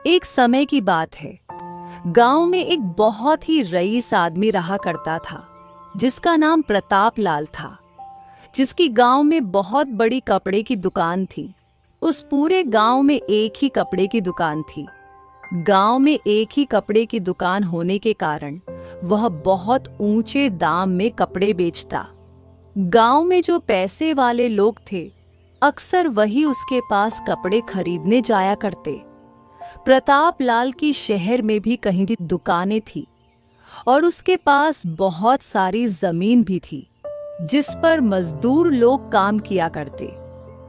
एक समय की बात है। गांव में एक बहुत ही रईस आदमी रहा करता था, जिसका नाम प्रताप लाल था, जिसकी गांव में बहुत बड़ी कपड़े की दुकान थी। उस पूरे गांव में एक ही कपड़े की दुकान थी। गांव में एक ही कपड़े की दुकान होने के कारण वह बहुत ऊंचे दाम में कपड़े बेचता। गांव में जो पैसे वाले लोग थे, अक्सर वही उसके पास कपड़े खरीदने जाया करते। प्रताप लाल की शहर में भी कहीं भी दुकानें थी और उसके पास बहुत सारी जमीन भी थी, जिस पर मजदूर लोग काम किया करते।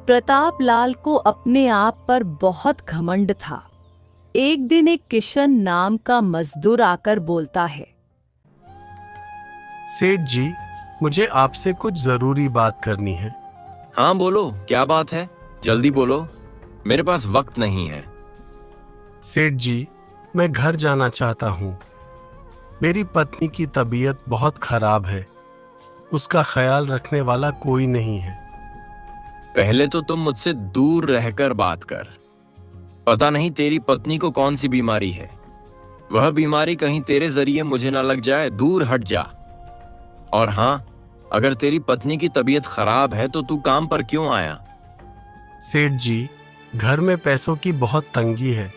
प्रताप लाल को अपने आप पर बहुत घमंड था। एक दिन एक किशन नाम का मजदूर आकर बोलता है, सेठ जी, मुझे आपसे कुछ जरूरी बात करनी है। हाँ बोलो, क्या बात है? जल्दी बोलो, मेरे पास वक्त नहीं है। सेठ जी, मैं घर जाना चाहता हूँ। मेरी पत्नी की तबीयत बहुत खराब है। उसका ख्याल रखने वाला कोई नहीं है। पहले तो तुम मुझसे दूर रहकर बात कर। पता नहीं तेरी पत्नी को कौन सी बीमारी है। वह बीमारी कहीं तेरे जरिए मुझे ना लग जाए, दूर हट जा। और हाँ, अगर तेरी पत्नी की तबीयत खराब है तो तू काम पर क्यों आया? सेठ जी, घर में पैसों की बहुत तंगी है।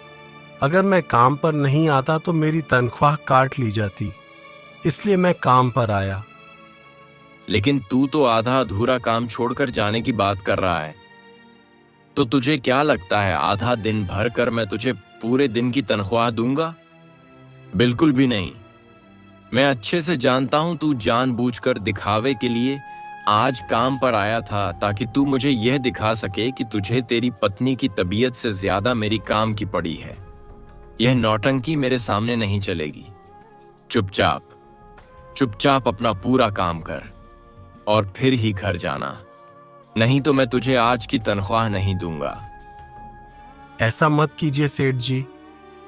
अगर मैं काम पर नहीं आता तो मेरी तनख्वाह काट ली जाती, इसलिए मैं काम पर आया। लेकिन तू तो आधा अधूरा काम छोड़कर जाने की बात कर रहा है। तो तुझे क्या लगता है आधा दिन भर कर मैं तुझे पूरे दिन की तनख्वाह दूंगा? बिल्कुल भी नहीं। मैं अच्छे से जानता हूं तू जानबूझकर दिखावे के लिए आज काम पर आया था, ताकि तू मुझे यह दिखा सके कि तुझे तेरी पत्नी की तबीयत से ज्यादा मेरी काम की पड़ी है। यह नौटंकी मेरे सामने नहीं चलेगी। चुपचाप चुपचाप अपना पूरा काम कर और फिर ही घर जाना, नहीं तो मैं तुझे आज की तनख्वाह नहीं दूंगा। ऐसा मत कीजिए सेठ जी।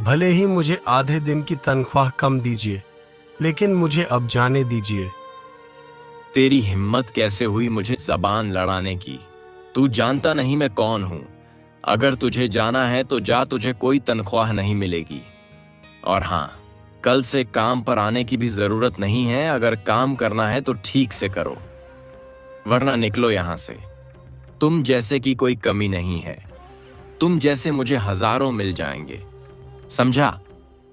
भले ही मुझे आधे दिन की तनख्वाह कम दीजिए, लेकिन मुझे अब जाने दीजिए। तेरी हिम्मत कैसे हुई मुझे जबान लड़ाने की? तू जानता नहीं मैं कौन हूं। अगर तुझे जाना है तो जा, तुझे कोई तनख्वाह नहीं मिलेगी। और हाँ, कल से काम पर आने की भी जरूरत नहीं है। अगर काम करना है तो ठीक से करो, वरना निकलो यहां से। तुम जैसे की कोई कमी नहीं है। तुम जैसे मुझे हजारों मिल जाएंगे, समझा?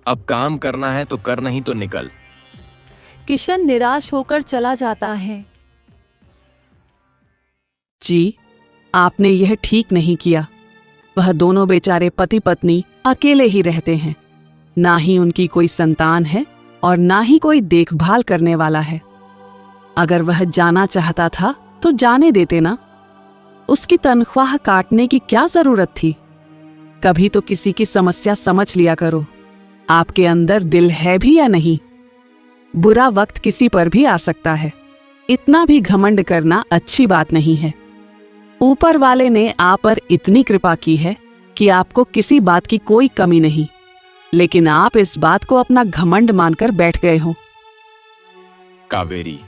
अब काम करना है तो कर, नहीं तो निकल। किशन निराश होकर चला जाता है। जी, आपने यह ठीक नहीं किया। वह दोनों बेचारे पति पत्नी अकेले ही रहते हैं। ना ही उनकी कोई संतान है और ना ही कोई देखभाल करने वाला है। अगर वह जाना चाहता था तो जाने देते ना। उसकी तनख्वाह काटने की क्या जरूरत थी? कभी तो किसी की समस्या समझ लिया करो। आपके अंदर दिल है भी या नहीं? बुरा वक्त किसी पर भी आ सकता है। इतना भी घमंड करना अच्छी बात नहीं है। ऊपर वाले ने आप पर इतनी कृपा की है कि आपको किसी बात की कोई कमी नहीं, लेकिन आप इस बात को अपना घमंड मानकर बैठ गए हो। कावेरी,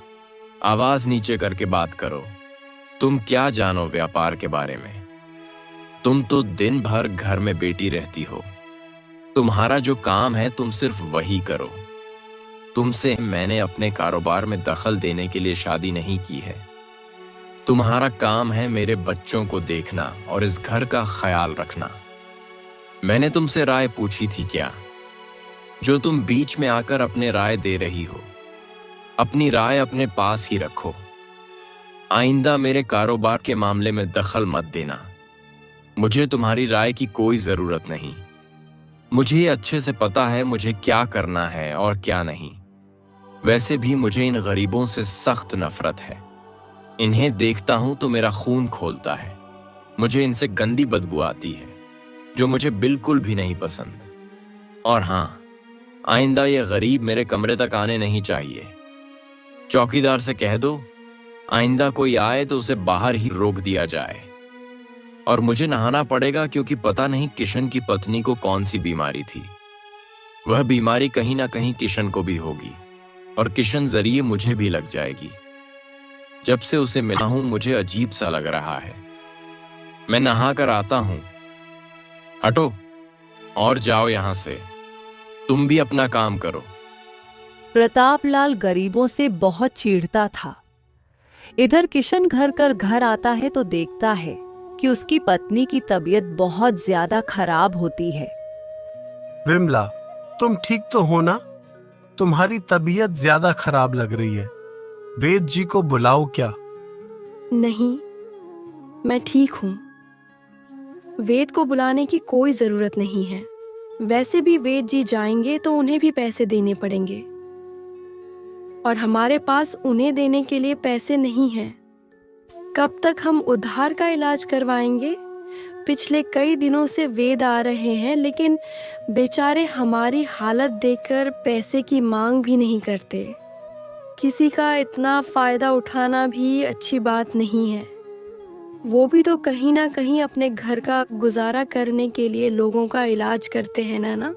आवाज नीचे करके बात करो। तुम क्या जानो व्यापार के बारे में? तुम तो दिन भर घर में बेटी रहती हो। तुम्हारा जो काम है तुम सिर्फ वही करो। तुमसे मैंने अपने कारोबार में दखल देने के लिए शादी नहीं की है। तुम्हारा काम है मेरे बच्चों को देखना और इस घर का ख्याल रखना। मैंने तुमसे राय पूछी थी क्या, जो तुम बीच में आकर अपने राय दे रही हो? अपनी राय अपने पास ही रखो। आइंदा मेरे कारोबार के मामले में दखल मत देना। मुझे तुम्हारी राय की कोई जरूरत नहीं। मुझे अच्छे से पता है मुझे क्या करना है और क्या नहीं। वैसे भी मुझे इन गरीबों से सख्त नफरत है। इन्हें देखता हूं तो मेरा खून खोलता है। मुझे इनसे गंदी बदबू आती है, जो मुझे बिल्कुल भी नहीं पसंद। और हाँ, आइंदा ये गरीब मेरे कमरे तक आने नहीं चाहिए। चौकीदार से कह दो, आइंदा कोई आए तो उसे बाहर ही रोक दिया जाए। और मुझे नहाना पड़ेगा, क्योंकि पता नहीं किशन की पत्नी को कौन सी बीमारी थी। वह बीमारी कहीं ना कहीं किशन को भी होगी और किशन जरिए मुझे भी लग जाएगी। जब से उसे मिला हूं मुझे अजीब सा लग रहा है। मैं नहा कर आता हूं। हटो। और जाओ यहां से। तुम भी अपना काम करो। प्रतापलाल गरीबों से बहुत चिढ़ता था। इधर किशन घर आता है तो देखता है कि उसकी पत्नी की तबीयत बहुत ज्यादा खराब होती है। विमला, तुम ठीक तो हो ना? तुम्हारी तबीयत ज्यादा खराब लग रही है। वेद जी को बुलाओ क्या? नहीं, मैं ठीक हूँ। वेद को बुलाने की कोई जरूरत नहीं है। वैसे भी वेद जी जाएंगे तो उन्हें भी पैसे देने पड़ेंगे, और हमारे पास उन्हें देने के लिए पैसे नहीं हैं। कब तक हम उधार का इलाज करवाएंगे? पिछले कई दिनों से वेद आ रहे हैं, लेकिन बेचारे हमारी हालत देखकर पैसे की मांग भी नहीं करते। किसी का इतना फायदा उठाना भी अच्छी बात नहीं है। वो भी तो कहीं ना कहीं अपने घर का गुजारा करने के लिए लोगों का इलाज करते हैं ना।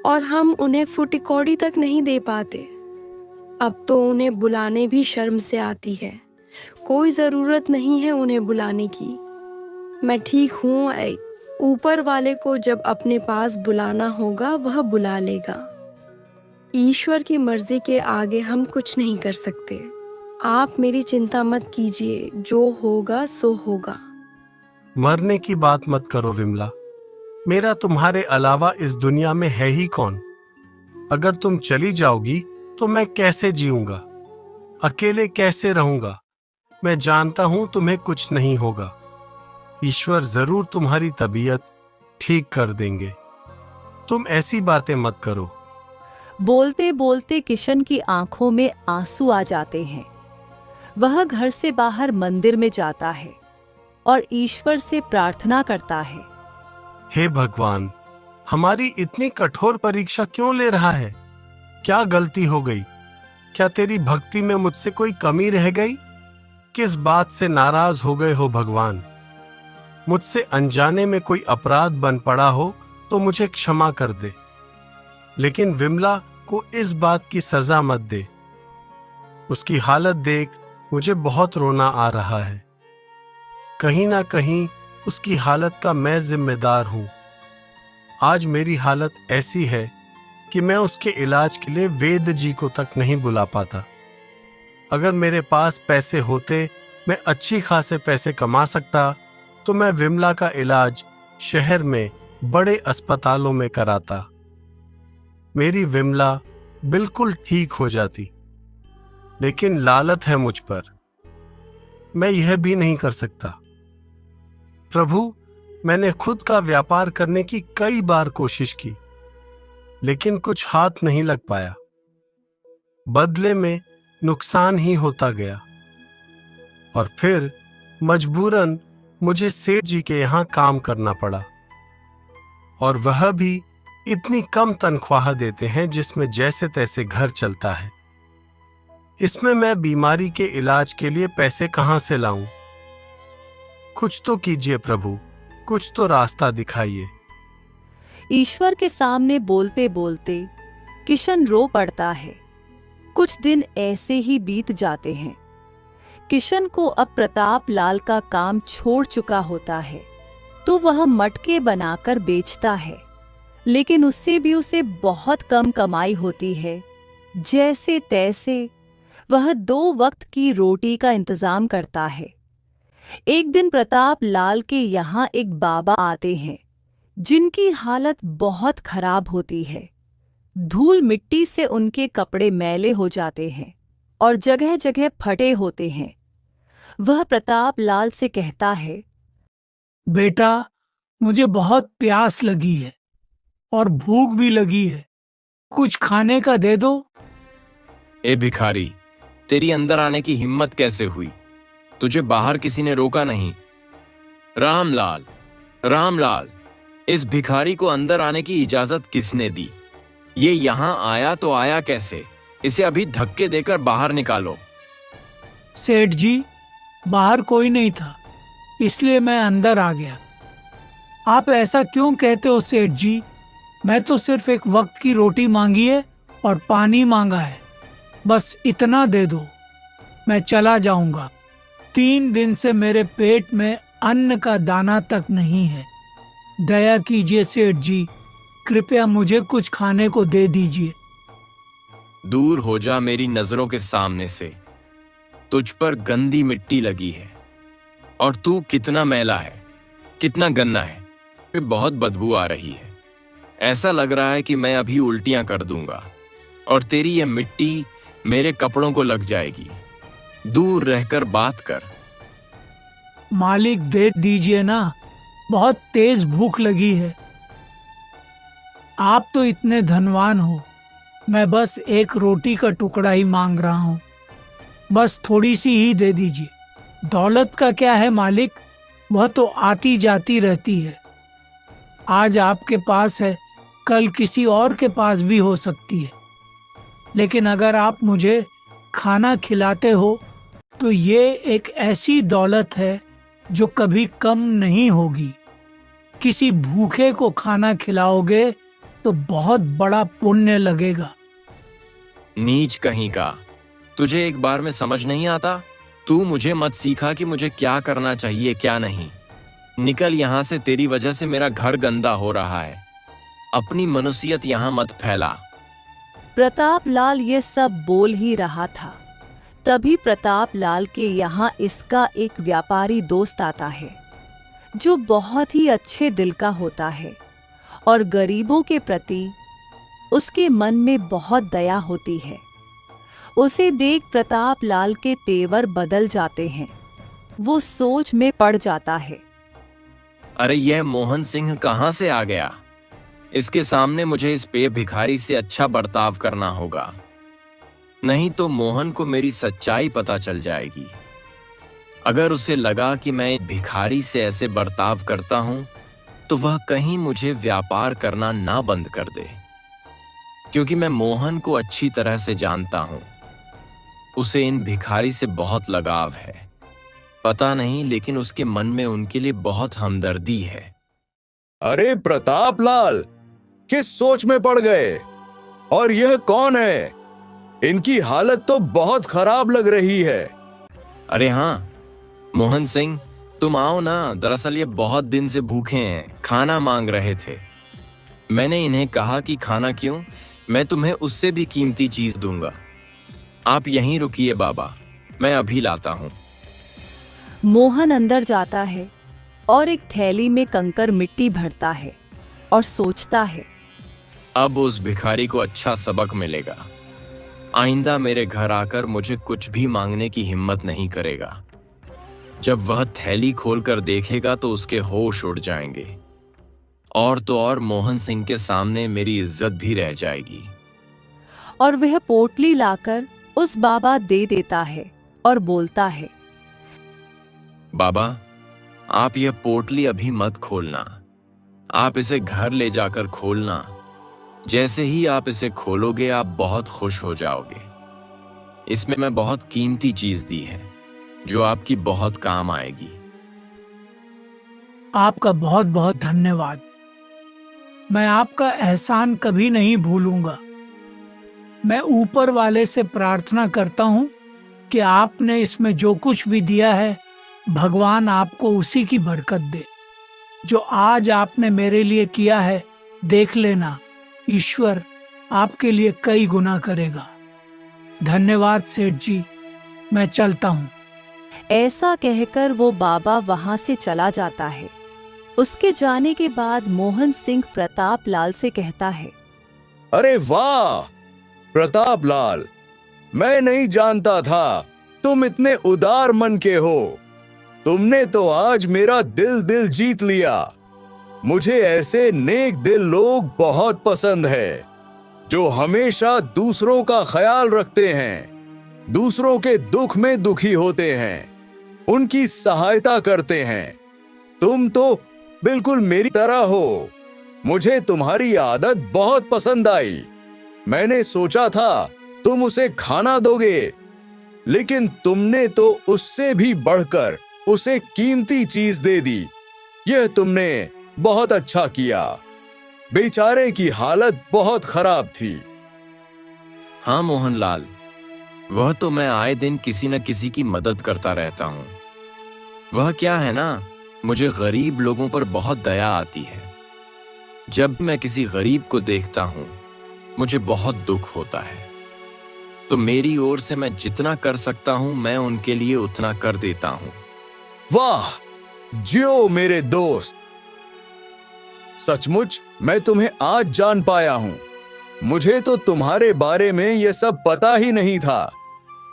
और हम उन्हें फुटी कौड़ी तक नहीं दे पाते। अब तो उन्हें बुलाने भी शर्म से आती है। कोई ज़रूरत नहीं है उन्हें बुलाने की। मैं ठीक हूँ। ऊपर वाले को जब अपने पास बुलाना होगा वह बुला लेगा। ईश्वर की मर्जी के आगे हम कुछ नहीं कर सकते। आप मेरी चिंता मत कीजिए, जो होगा सो होगा। मरने की बात मत करो विमला। मेरा तुम्हारे अलावा इस दुनिया में है ही कौन? अगर तुम चली जाओगी तो मैं कैसे जीऊंगा? अकेले कैसे रहूंगा? मैं जानता हूं तुम्हें कुछ नहीं होगा। ईश्वर जरूर तुम्हारी तबीयत ठीक कर देंगे। तुम ऐसी बातें मत करो। बोलते बोलते किशन की आंखों में आंसू आ जाते हैं। वह घर से बाहर मंदिर में जाता है और ईश्वर से प्रार्थना करता है। हे भगवान, हमारी इतनी कठोर परीक्षा क्यों ले रहा है? क्या गलती हो गई? क्या तेरी भक्ति में मुझसे कोई कमी रह गई? किस बात से नाराज हो गए हो भगवान? मुझसे अनजाने में कोई अपराध बन पड़ा हो तो मुझे क्षमा कर दे, लेकिन विमला को इस बात की सजा मत दे। उसकी हालत देख मुझे बहुत रोना आ रहा है। कहीं ना कहीं उसकी हालत का मैं जिम्मेदार हूं। आज मेरी हालत ऐसी है कि मैं उसके इलाज के लिए वेद जी को तक नहीं बुला पाता। अगर मेरे पास पैसे होते, मैं अच्छी खासे पैसे कमा सकता, तो मैं विमला का इलाज शहर में बड़े अस्पतालों में कराता। मेरी विमला बिल्कुल ठीक हो जाती, लेकिन लालत है मुझ पर। मैं यह भी नहीं कर सकता। प्रभु, मैंने खुद का व्यापार करने की कई बार कोशिश की, लेकिन कुछ हाथ नहीं लग पाया। बदले में नुकसान ही होता गया, और फिर मजबूरन मुझे सेठ जी के यहां काम करना पड़ा, और वह भी इतनी कम तनख्वाह देते हैं जिसमें जैसे तैसे घर चलता है। इसमें मैं बीमारी के इलाज के लिए पैसे कहां से लाऊं? कुछ तो कीजिए प्रभु, कुछ तो रास्ता दिखाइए। ईश्वर के सामने बोलते बोलते किशन रो पड़ता है। कुछ दिन ऐसे ही बीत जाते हैं। किशन को अब प्रताप लाल का काम छोड़ चुका होता है, तो वह मटके बनाकर बेचता है, लेकिन उससे भी उसे बहुत कम कमाई होती है। जैसे तैसे वह 2 वक्त की रोटी का इंतजाम करता है। एक दिन प्रताप लाल के यहाँ एक बाबा आते हैं, जिनकी हालत बहुत खराब होती है। धूल मिट्टी से उनके कपड़े मैले हो जाते हैं और जगह जगह फटे होते हैं। वह प्रताप लाल से कहता है, बेटा, मुझे बहुत प्यास लगी है और भूख भी लगी है। कुछ खाने का दे दो। ए भिखारी, तेरी अंदर आने की हिम्मत कैसे हुई? तुझे बाहर किसी ने रोका नहीं। रामलाल, रामलाल, इस भिखारी को अंदर आने की इजाजत किसने दी? ये यहां आया तो आया कैसे? इसे अभी धक्के देकर बाहर निकालो। सेठ जी, बाहर कोई नहीं था, इसलिए मैं अंदर आ गया। आप ऐसा क्यों कहते हो सेठ जी? मैं तो सिर्फ एक वक्त की रोटी मांगी है और पानी मांगा है। बस इतना दे दो, मैं चला जाऊंगा। 3 दिन से मेरे पेट में अन्न का दाना तक नहीं है। दया कीजिए सेठ जी, कृपया मुझे कुछ खाने को दे दीजिए। दूर हो जा मेरी नजरों के सामने से। तुझ पर गंदी मिट्टी लगी है और तू कितना मैला है, कितना गंदा है। फिर बहुत बदबू आ रही है। ऐसा लग रहा है कि मैं अभी उल्टियां कर दूंगा और तेरी यह मिट्टी मेरे कपड़ों को लग जाएगी। दूर रहकर बात कर। मालिक दे दीजिए ना, बहुत तेज भूख लगी है। आप तो इतने धनवान हो, मैं बस एक रोटी का टुकड़ा ही मांग रहा हूँ। बस थोड़ी सी ही दे दीजिए। दौलत का क्या है मालिक, वह तो आती जाती रहती है। आज आपके पास है, कल किसी और के पास भी हो सकती है। लेकिन अगर आप मुझे खाना खिलाते हो तो ये एक ऐसी दौलत है जो कभी कम नहीं होगी। किसी भूखे को खाना खिलाओगे तो बहुत बड़ा पुण्य लगेगा। नीच कहीं का, तुझे एक बार में समझ नहीं आता? तू मुझे मत सिखा कि मुझे क्या करना चाहिए क्या नहीं। निकल यहाँ से, तेरी वजह से मेरा घर गंदा हो रहा है। अपनी मनुष्यत यहाँ मत फैला। प्रताप लाल ये सब बोल ही रहा था, तभी प्रताप लाल के यहाँ इसका एक व्यापारी दोस्त आता है जो बहुत ही अच्छे दिल का होता है और गरीबों के प्रति उसके मन में बहुत दया होती है। उसे देख प्रताप लाल के तेवर बदल जाते हैं। वो सोच में पड़ जाता है। अरे यह मोहन सिंह कहाँ से आ गया? इसके सामने मुझे इस पे भिखारी से अच्छा बर्ताव करना होगा, नहीं तो मोहन को मेरी सच्चाई पता चल जाएगी। अगर उसे लगा कि मैं भिखारी से ऐसे बर्ताव करता हूं तो वह कहीं मुझे व्यापार करना ना बंद कर दे, क्योंकि मैं मोहन को अच्छी तरह से जानता हूं। उसे इन भिखारी से बहुत लगाव है। पता नहीं, लेकिन उसके मन में उनके लिए बहुत हमदर्दी है। अरे प्रताप लाल, किस सोच में पड़ गए? और यह कौन है? इनकी हालत तो बहुत खराब लग रही है। अरे हाँ मोहन सिंह, तुम आओ ना। दरअसल ये बहुत दिन से भूखे हैं, खाना मांग रहे थे। मैंने इन्हें कहा कि खाना क्यों, मैं तुम्हें उससे भी कीमती चीज दूंगा। आप यहीं रुकिए बाबा, मैं अभी लाता हूं। मोहन अंदर जाता है और एक थैली में कंकर मिट्टी भरता है और सोचता है, अब उस भिखारी को अच्छा सबक मिलेगा। आइंदा मेरे घर आकर मुझे कुछ भी मांगने की हिम्मत नहीं करेगा। जब वह थैली खोलकर देखेगा तो उसके होश उड़ जाएंगे, और तो और मोहन सिंह के सामने मेरी इज्जत भी रह जाएगी। और वह पोटली लाकर उस बाबा दे देता है और बोलता है, बाबा आप यह पोटली अभी मत खोलना, आप इसे घर ले जाकर खोलना। जैसे ही आप इसे खोलोगे आप बहुत खुश हो जाओगे। इसमें मैं बहुत कीमती चीज दी है जो आपकी बहुत काम आएगी। आपका बहुत बहुत धन्यवाद। मैं आपका एहसान कभी नहीं भूलूंगा। मैं ऊपर वाले से प्रार्थना करता हूँ कि आपने इसमें जो कुछ भी दिया है, भगवान आपको उसी की बरकत दे। जो आज आपने मेरे लिए किया है, देख लेना, ईश्वर आपके लिए कई गुना करेगा। धन्यवाद सेठ जी, मैं चलता हूँ। ऐसा कहकर वो बाबा वहां से चला जाता है। उसके जाने के बाद मोहन सिंह प्रताप लाल से कहता है, अरे वाह प्रताप लाल, मैं नहीं जानता था तुम इतने उदार मन के हो। तुमने तो आज मेरा दिल जीत लिया। मुझे ऐसे नेक दिल लोग बहुत पसंद है, जो हमेशा दूसरों का ख्याल रखते हैं, दूसरों के दुख में दुखी होते हैं, उनकी सहायता करते हैं। तुम तो बिल्कुल मेरी तरह हो। मुझे तुम्हारी आदत बहुत पसंद आई। मैंने सोचा था तुम उसे खाना दोगे, लेकिन तुमने तो उससे भी बढ़कर उसे कीमती चीज दे दी। यह तुमने बहुत अच्छा किया। बेचारे की हालत बहुत खराब थी। हाँ मोहनलाल, वह तो मैं आए दिन किसी न किसी की मदद करता रहता हूँ। वह क्या है ना, मुझे गरीब लोगों पर बहुत दया आती है। जब मैं किसी गरीब को देखता हूं, मुझे बहुत दुख होता है। तो मेरी ओर से मैं जितना कर सकता हूं, मैं उनके लिए उतना कर देता हूं। वाह, जियो मेरे दोस्त। सचमुच मैं तुम्हें आज जान पाया हूं। मुझे तो तुम्हारे बारे में यह सब पता ही नहीं था।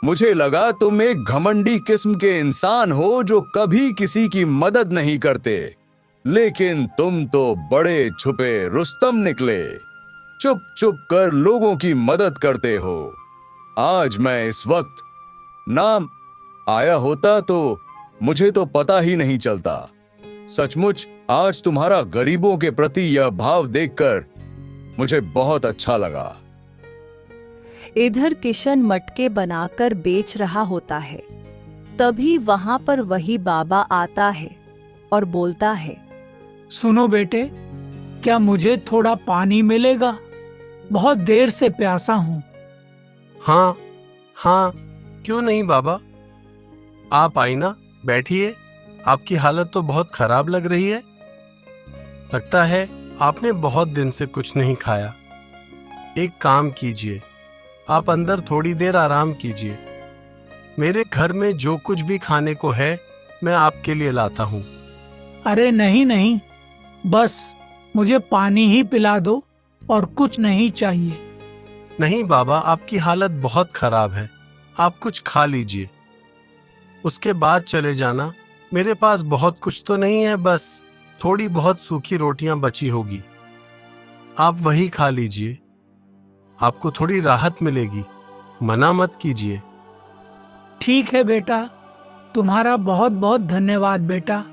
मुझे लगा तुम एक घमंडी किस्म के इंसान हो जो कभी किसी की मदद नहीं करते, लेकिन तुम तो बड़े छुपे रुस्तम निकले। चुप चुप कर लोगों की मदद करते हो। आज मैं इस वक्त नाम आया होता तो मुझे तो पता ही नहीं चलता। सचमुच आज तुम्हारा गरीबों के प्रति यह भाव देखकर मुझे बहुत अच्छा लगा। इधर किशन मटके बनाकर बेच रहा होता है। तभी वहां पर वही बाबा आता है और बोलता है, सुनो बेटे, क्या मुझे थोड़ा पानी मिलेगा? बहुत देर से प्यासा हूँ। हाँ हाँ, क्यों नहीं बाबा, आप आई ना, बैठिए। आपकी हालत तो बहुत खराब लग रही है। लगता है आपने बहुत दिन से कुछ नहीं खाया। एक काम कीजिए, आप अंदर थोड़ी देर आराम कीजिए। मेरे घर में जो कुछ भी खाने को है मैं आपके लिए लाता हूँ। अरे नहीं नहीं, बस मुझे पानी ही पिला दो और कुछ नहीं चाहिए। नहीं बाबा, आपकी हालत बहुत खराब है, आप कुछ खा लीजिए, उसके बाद चले जाना। मेरे पास बहुत कुछ तो नहीं है, बस थोड़ी बहुत सूखी रोटियां बची होगी, आप वही खा लीजिए, आपको थोड़ी राहत मिलेगी। मना मत कीजिए। ठीक है बेटा, तुम्हारा बहुत बहुत धन्यवाद बेटा।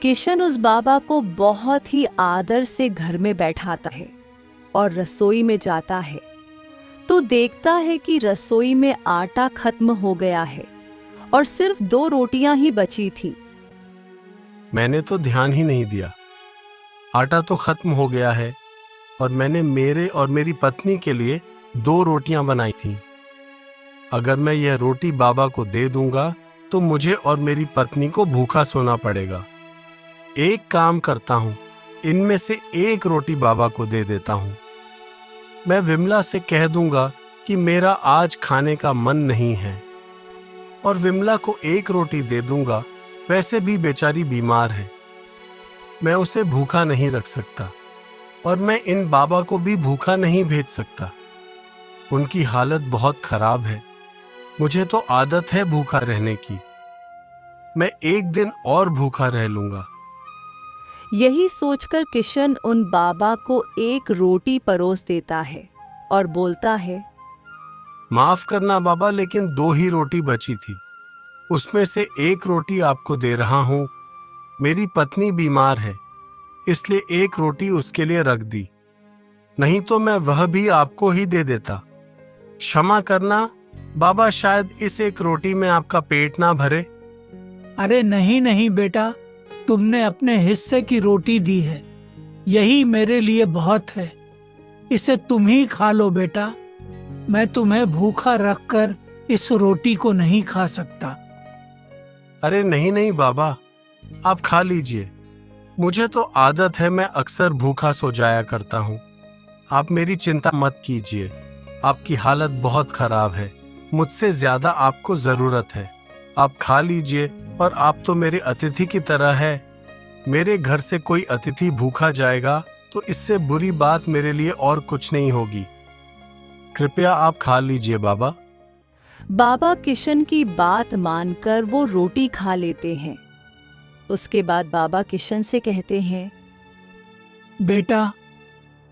किशन उस बाबा को बहुत ही आदर से घर में बैठाता है और रसोई में जाता है तो देखता है कि रसोई में आटा खत्म हो गया है और सिर्फ 2 रोटियां ही बची थी। मैंने तो ध्यान ही नहीं दिया। आटा तो खत्म हो गया है और मैंने मेरे और मेरी पत्नी के लिए 2 रोटियां बनाई थीं। अगर मैं यह रोटी बाबा को दे दूंगा तो मुझे और मेरी पत्नी को भूखा सोना पड़ेगा। एक काम करता हूं, इनमें से एक रोटी बाबा को दे देता हूं। मैं विमला से कह दूंगा कि मेरा आज खाने का मन नहीं है और विमला को 1 रोटी दे दूंगा। वैसे भी बेचारी बीमार है, मैं उसे भूखा नहीं रख सकता और मैं इन बाबा को भी भूखा नहीं भेज सकता। उनकी हालत बहुत खराब है, मुझे तो आदत है भूखा रहने की। मैं 1 दिन और भूखा रह लूंगा। यही सोचकर किशन उन बाबा को 1 रोटी परोस देता है और बोलता है, माफ करना बाबा, लेकिन 2 ही रोटी बची थी, उसमें से 1 रोटी आपको दे रहा हूं। मेरी पत्नी बीमार है, इसलिए 1 रोटी उसके लिए रख दी, नहीं तो मैं वह भी आपको ही दे देता। क्षमा करना बाबा, शायद इस 1 रोटी में आपका पेट ना भरे। अरे नहीं नहीं बेटा, तुमने अपने हिस्से की रोटी दी है, यही मेरे लिए बहुत है। इसे तुम ही खा लो बेटा, मैं तुम्हें भूखा रखकर इस रोटी को नहीं खा सकता। अरे नहीं नहीं बाबा, आप खा लीजिए, मुझे तो आदत है, मैं अक्सर भूखा सो जाया करता हूँ। आप मेरी चिंता मत कीजिए, आपकी हालत बहुत खराब है, मुझसे ज्यादा आपको जरूरत है। आप खा लीजिए और आप तो मेरे अतिथि की तरह है। मेरे घर से कोई अतिथि भूखा जाएगा तो इससे बुरी बात मेरे लिए और कुछ नहीं होगी। कृपया आप खा लीजिए बाबा। बाबा किशन की बात मानकर वो रोटी खा लेते हैं। उसके बाद बाबा किशन से कहते हैं, बेटा,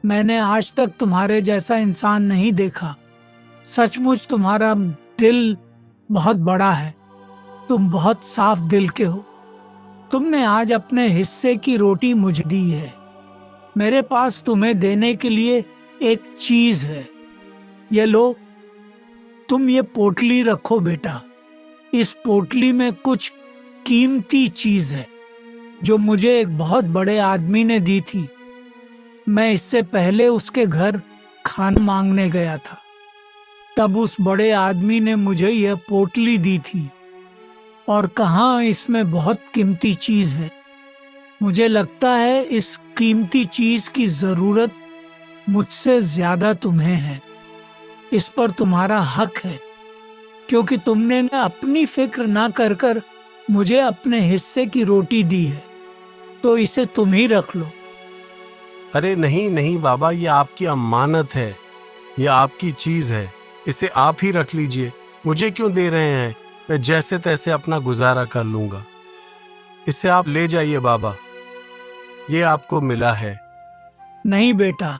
मैंने आज तक तुम्हारे जैसा इंसान नहीं देखा। सचमुच तुम्हारा दिल बहुत बड़ा है, तुम बहुत साफ दिल के हो। तुमने आज अपने हिस्से की रोटी मुझे दी है। मेरे पास तुम्हें देने के लिए एक चीज है, ये लो, तुम ये पोटली रखो बेटा। इस पोटली में कुछ कीमती चीज है जो मुझे एक बहुत बड़े आदमी ने दी थी। मैं इससे पहले उसके घर खाना मांगने गया था, तब उस बड़े आदमी ने मुझे यह पोटली दी थी और कहा इसमें बहुत कीमती चीज है। मुझे लगता है इस कीमती चीज की जरूरत मुझसे ज्यादा तुम्हें है। इस पर तुम्हारा हक है, क्योंकि तुमने न अपनी फिक्र ना कर कर मुझे अपने हिस्से की रोटी दी है, तो इसे तुम ही रख लो। अरे नहीं नहीं बाबा, ये आपकी अमानत है, ये आपकी चीज है, इसे आप ही रख लीजिए। मुझे क्यों दे रहे हैं? मैं जैसे तैसे अपना गुजारा कर लूंगा। इसे आप ले जाइए बाबा, ये आपको मिला है। नहीं बेटा,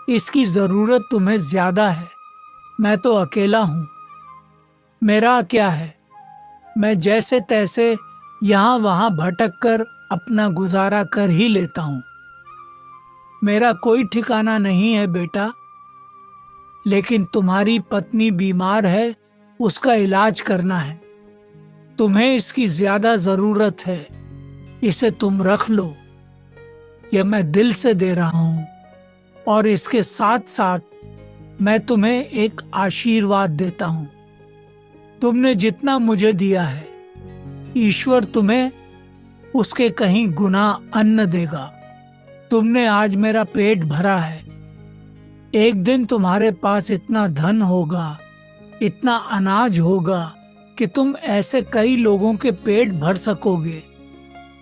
इसकी जरूरत तुम्हें ज्यादा है। मैं तो अकेला हूं। मेरा क्या है, मैं जैसे तैसे यहाँ वहाँ भटक कर अपना गुजारा कर ही लेता हूँ। मेरा कोई ठिकाना नहीं है बेटा, लेकिन तुम्हारी पत्नी बीमार है, उसका इलाज करना है। तुम्हें इसकी ज्यादा जरूरत है, इसे तुम रख लो। यह मैं दिल से दे रहा हूँ, और इसके साथ साथ मैं तुम्हें एक आशीर्वाद देता हूँ। तुमने जितना मुझे दिया है, ईश्वर तुम्हें उसके कहीं गुना अन्न देगा। तुमने आज मेरा पेट भरा है। एक दिन तुम्हारे पास इतना धन होगा, इतना अनाज होगा कि तुम ऐसे कई लोगों के पेट भर सकोगे।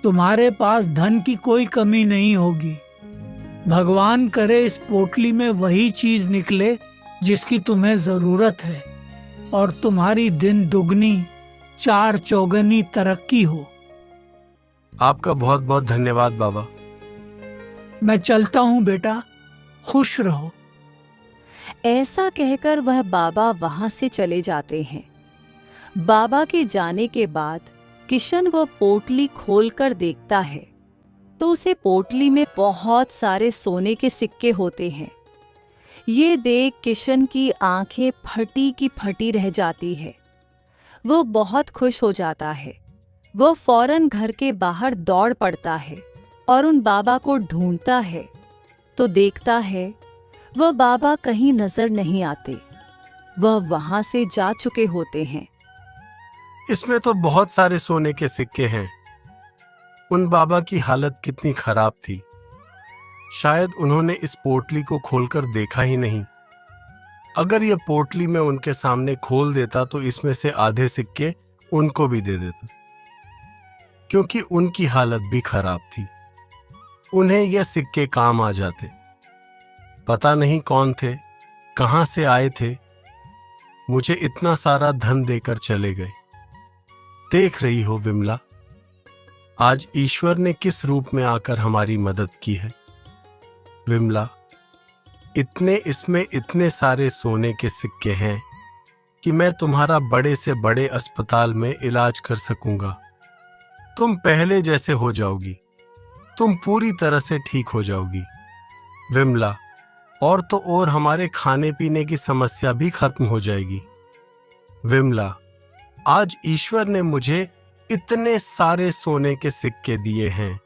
तुम्हारे पास धन की कोई कमी नहीं होगी। भगवान करे इस पोटली में वही चीज निकले जिसकी तुम्हें जरूरत है, और तुम्हारी दिन दुगनी चार चौगनी तरक्की हो। आपका बहुत बहुत धन्यवाद बाबा। मैं चलता हूँ बेटा, खुश रहो। ऐसा कहकर वह बाबा वहां से चले जाते हैं। बाबा के जाने के बाद किशन वह पोटली खोलकर देखता है तो उसे पोटली में बहुत सारे सोने के सिक्के होते हैं। ये देख किशन की आंखें फटी की फटी रह जाती है। वो बहुत खुश हो जाता है। वो फौरन घर के बाहर दौड़ पड़ता है और उन बाबा को ढूंढता है, तो देखता है वह बाबा कहीं नजर नहीं आते। वह वहां से जा चुके होते हैं। इसमें तो बहुत सारे सोने के सिक्के हैं। उन बाबा की हालत कितनी खराब थी। शायद उन्होंने इस पोटली को खोलकर देखा ही नहीं। अगर यह पोटली मैं उनके सामने खोल देता तो इसमें से आधे सिक्के उनको भी दे देता, क्योंकि उनकी हालत भी खराब थी। उन्हें यह सिक्के काम आ जाते। पता नहीं कौन थे, कहां से आए थे, मुझे इतना सारा धन देकर चले गए। देख रही हो विमला, आज ईश्वर ने किस रूप में आकर हमारी मदद की है। विमला, इसमें इतने सारे सोने के सिक्के हैं कि मैं तुम्हारा बड़े से बड़े अस्पताल में इलाज कर सकूंगा। तुम पहले जैसे हो जाओगी, तुम पूरी तरह से ठीक हो जाओगी। विमला, और तो और हमारे खाने पीने की समस्या भी खत्म हो जाएगी। विमला, आज ईश्वर ने मुझे इतने सारे सोने के सिक्के दिए हैं,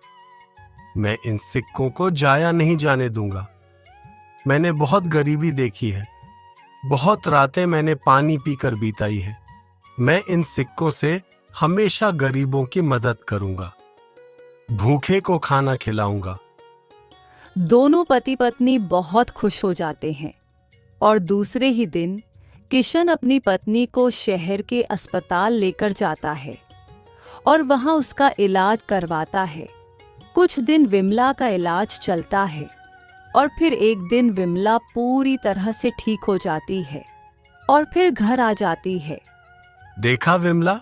मैं इन सिक्कों को जाया नहीं जाने दूंगा। मैंने बहुत गरीबी देखी है, बहुत रातें मैंने पानी पीकर बिताई है। मैं इन सिक्कों से हमेशा गरीबों की मदद करूंगा, भूखे को खाना खिलाऊंगा। दोनों पति पत्नी बहुत खुश हो जाते हैं और दूसरे ही दिन किशन अपनी पत्नी को शहर के अस्पताल लेकर जाता है और वहां उसका इलाज करवाता है। कुछ दिन विमला का इलाज चलता है और फिर एक दिन विमला पूरी तरह से ठीक हो जाती है और फिर घर आ जाती है। देखा विमला,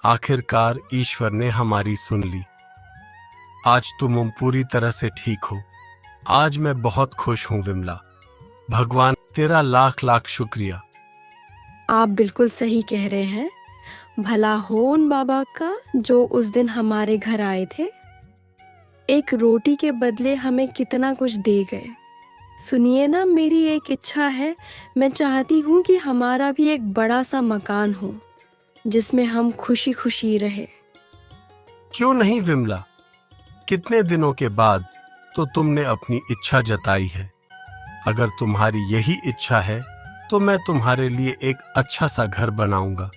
आखिरकार ईश्वर ने हमारी सुन ली। आज तुम पूरी तरह से ठीक हो। आज मैं बहुत खुश हूं विमला। भगवान तेरा लाख लाख शुक्रिया। आप बिल्कुल सही कह रहे हैं। भला हो उन बाबा का जो उस दिन हमारे घर आए थे। एक रोटी के बदले हमें कितना कुछ दे गए। सुनिए ना, मेरी एक इच्छा है। मैं चाहती हूँ कि हमारा भी एक बड़ा सा मकान हो जिसमें हम खुशी खुशी रहे। क्यों नहीं विमला, कितने दिनों के बाद तो तुमने अपनी इच्छा जताई है। अगर तुम्हारी यही इच्छा है तो मैं तुम्हारे लिए एक अच्छा सा घर बनाऊंगा।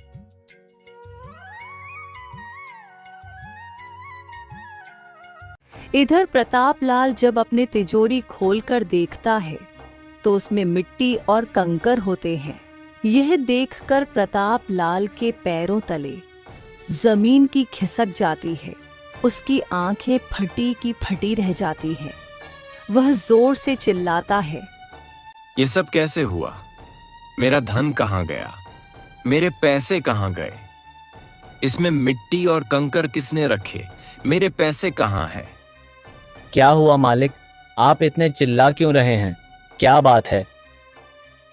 इधर प्रतापलाल जब अपने तिजोरी खोलकर देखता है तो उसमें मिट्टी और कंकर होते हैं। यह देखकर प्रतापलाल के पैरों तले जमीन की खिसक जाती है। उसकी आंखें फटी की फटी रह जाती है। वह जोर से चिल्लाता है, ये सब कैसे हुआ? मेरा धन कहाँ गया? मेरे पैसे कहाँ गए? इसमें मिट्टी और कंकर किसने रखे? मेरे पैसे कहाँ हैं? क्या हुआ मालिक? आप इतने चिल्ला क्यों रहे हैं? क्या बात है?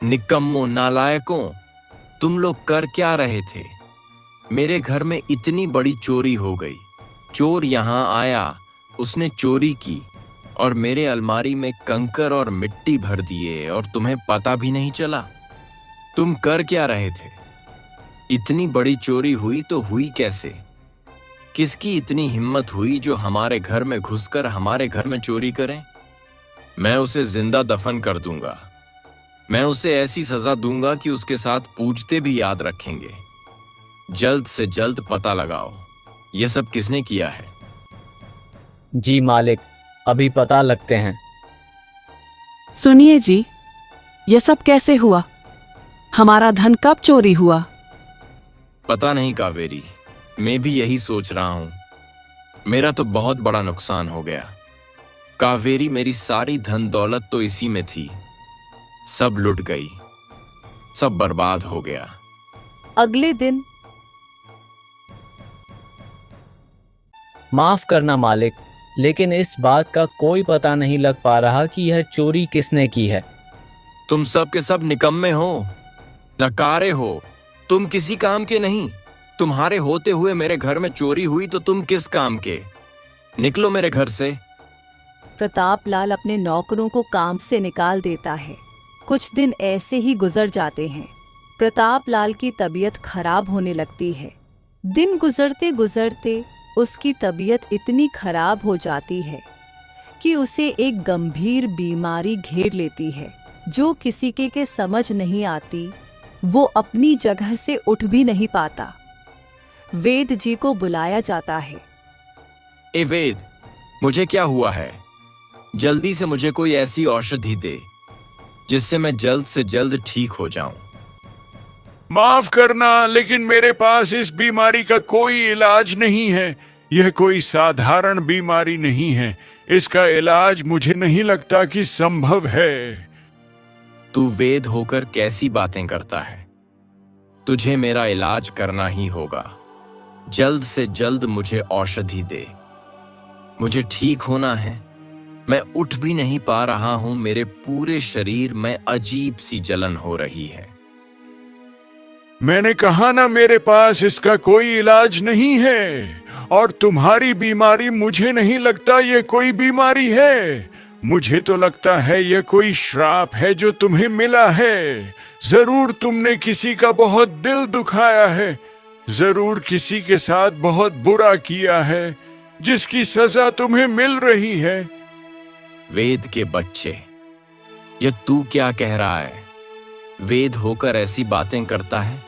निकम्मो नालायकों, तुम लोग कर क्या रहे थे? मेरे घर में इतनी बड़ी चोरी हो गई। चोर यहाँ आया, उसने चोरी की और मेरे अलमारी में कंकर और मिट्टी भर दिए और तुम्हें पता भी नहीं चला। तुम कर क्या रहे थे? इतनी बड़ी चोरी हुई तो हुई कैसे? किसकी इतनी हिम्मत हुई जो हमारे घर में घुसकर हमारे घर में चोरी करें? मैं उसे जिंदा दफन कर दूंगा। मैं उसे ऐसी सजा दूंगा कि उसके साथ पूछते भी याद रखेंगे। जल्द से जल्द पता लगाओ, यह सब किसने किया है? जी मालिक, अभी पता लगते हैं। सुनिए जी, यह सब कैसे हुआ? हमारा धन कब चोरी हुआ? पता नहीं कावेरी, मैं भी यही सोच रहा हूं। मेरा तो बहुत बड़ा नुकसान हो गया। कावेरी, मेरी सारी धन दौलत तो इसी में थी, सब लुट गई, सब बर्बाद हो गया। अगले दिन माफ करना मालिक, लेकिन इस बात का कोई पता नहीं लग पा रहा कि यह चोरी किसने की है। तुम सब के सब निकम्मे हो, नकारे हो, तुम किसी काम के नहीं। तुम्हारे होते हुए मेरे घर में चोरी हुई तो तुम किस काम के? निकलो मेरे घर से। प्रतापलाल अपने नौकरों को काम से निकाल देता है। कुछ दिन ऐसे ही गुजर जाते हैं। प्रतापलाल की तबीयत खराब होने लगती है। दिन गुजरते गुजरते उसकी तबीयत इतनी खराब हो जाती है कि उसे एक गंभीर बीमारी घेर लेती है जो किसी के समझ नहीं आती। वो अपनी जगह से उठ भी नहीं पाता। वेद जी को बुलाया जाता है। ए वेद, मुझे क्या हुआ है? जल्दी से मुझे कोई ऐसी औषधि दे जिससे मैं जल्द से जल्द ठीक हो जाऊं। माफ करना, लेकिन मेरे पास इस बीमारी का कोई इलाज नहीं है। यह कोई साधारण बीमारी नहीं है। इसका इलाज मुझे नहीं लगता कि संभव है। तू वेद होकर कैसी बातें करता है? तुझे मेरा इलाज करना ही होगा। जल्द से जल्द मुझे औषधि दे। मुझे ठीक होना है। मैं उठ भी नहीं पा रहा हूं। मेरे पूरे शरीर में अजीब सी जलन हो रही है। मैंने कहा ना, मेरे पास इसका कोई इलाज नहीं है। और तुम्हारी बीमारी, मुझे नहीं लगता ये कोई बीमारी है। मुझे तो लगता है यह कोई श्राप है जो तुम्हें मिला है। जरूर तुमने किसी का बहुत दिल दुखाया है। जरूर किसी के साथ बहुत बुरा किया है जिसकी सजा तुम्हें मिल रही है। वेद के बच्चे, ये तू क्या कह रहा है? वेद होकर ऐसी बातें करता है?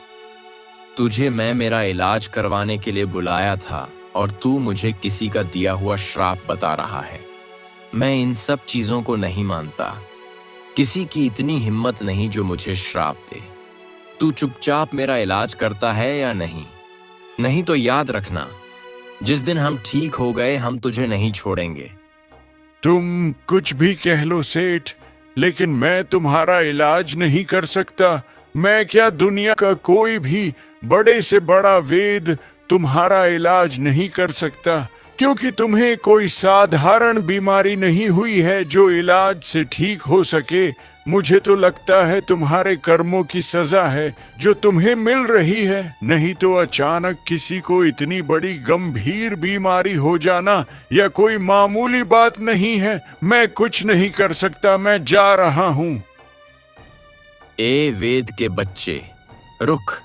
तुझे मैं मेरा इलाज करवाने के लिए बुलाया था और तू मुझे किसी का दिया हुआ श्राप बता रहा है। मैं इन सब चीजों को नहीं मानता। किसी की इतनी हिम्मत नहीं जो मुझे श्राप दे। तू चुपचाप मेरा इलाज करता है या नहीं? नहीं तो याद रखना, जिस दिन हम ठीक हो गए हम तुझे नहीं छोड़ेंगे। तुम कुछ भी कह लो सेठ, लेकिन मैं तुम्हारा इलाज नहीं कर सकता। मैं क्या, दुनिया का कोई भी बड़े से बड़ा वेद तुम्हारा इलाज नहीं कर सकता, क्योंकि तुम्हें कोई साधारण बीमारी नहीं हुई है जो इलाज से ठीक हो सके। मुझे तो लगता है तुम्हारे कर्मों की सजा है जो तुम्हें मिल रही है। नहीं तो अचानक किसी को इतनी बड़ी गंभीर बीमारी हो जाना या कोई मामूली बात नहीं है। मैं कुछ नहीं कर सकता, मैं जा रहा हूं। ए वेद के बच्चे, रुक,